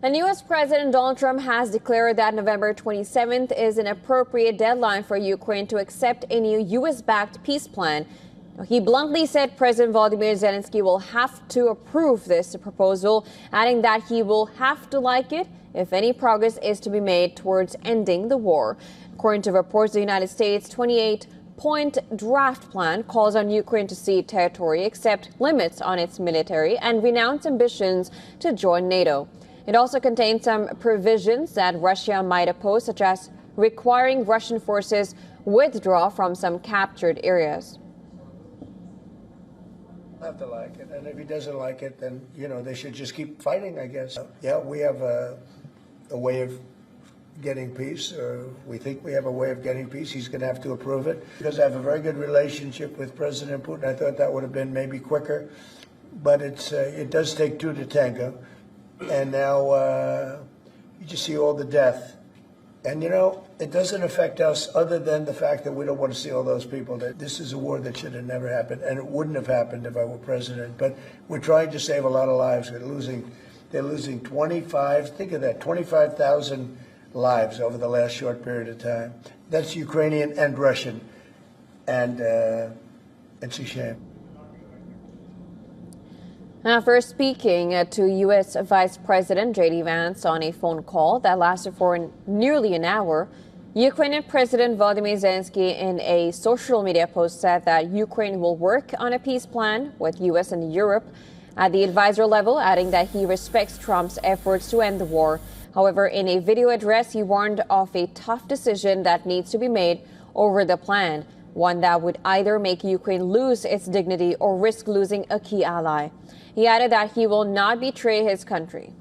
And U.S. President Donald Trump has declared that November 27th is an appropriate deadline for Ukraine to accept a new U.S.-backed peace plan. He bluntly said President Volodymyr Zelensky will have to approve this proposal, adding that he will have to like it if any progress is to be made towards ending the war. According to reports, the United States' 28-point draft plan calls on Ukraine to cede territory, accept limits on its military, and renounce ambitions to join NATO. It also contains some provisions that Russia might oppose, such as requiring Russian forces withdraw from some captured areas. Have to like it, and if he doesn't like it, then they should just keep fighting, I guess. Yeah, we have a way of getting peace, or we think we have a way of getting peace. He's going to have to approve it. Because I have a very good relationship with President Putin, I thought that would have been maybe quicker, but it does take two to tango, and now you just see all the death. And, it doesn't affect us other than the fact that we don't want to see all those people. That this is a war that should have never happened, and it wouldn't have happened if I were president. But we're trying to save a lot of lives. They're losing 25, think of that, 25,000 lives over the last short period of time. That's Ukrainian and Russian, and it's a shame. After speaking to U.S. Vice President J.D. Vance on a phone call that lasted for nearly an hour, Ukrainian President Volodymyr Zelensky in a social media post said that Ukraine will work on a peace plan with U.S. and Europe at the advisor level, adding that he respects Trump's efforts to end the war. However, in a video address, he warned of a tough decision that needs to be made over the plan, one that would either make Ukraine lose its dignity or risk losing a key ally. He added that he will not betray his country.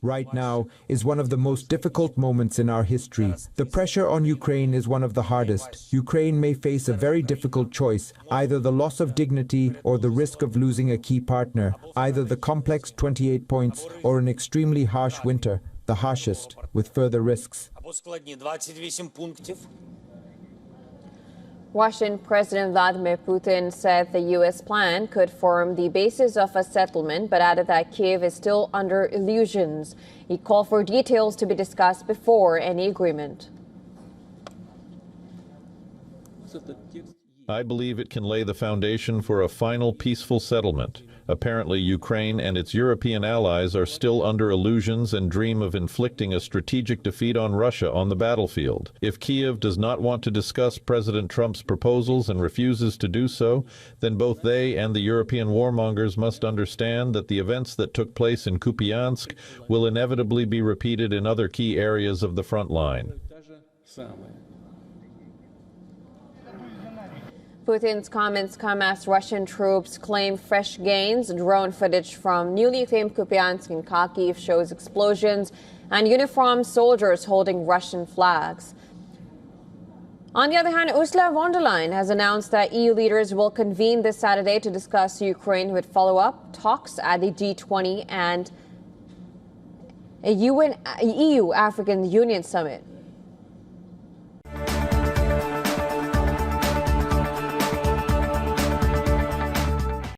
Right now is one of the most difficult moments in our history. The pressure on Ukraine is one of the hardest. Ukraine may face a very difficult choice, either the loss of dignity or the risk of losing a key partner, either the complex 28 points or an extremely harsh winter, the harshest, with further risks. Russian President Vladimir Putin said the U.S. plan could form the basis of a settlement, but added that Kyiv is still under illusions. He called for details to be discussed before any agreement. I believe it can lay the foundation for a final peaceful settlement. Apparently, Ukraine and its European allies are still under illusions and dream of inflicting a strategic defeat on Russia on the battlefield. If Kyiv does not want to discuss President Trump's proposals and refuses to do so, then both they and the European warmongers must understand that the events that took place in Kupiansk will inevitably be repeated in other key areas of the front line. Putin's comments come as Russian troops claim fresh gains. Drone footage from newly claimed Kupiansk and Kyiv shows explosions and uniformed soldiers holding Russian flags. On the other hand, Ursula von der Leyen has announced that EU leaders will convene this Saturday to discuss Ukraine with follow-up talks at the G20 and a EU-African Union summit.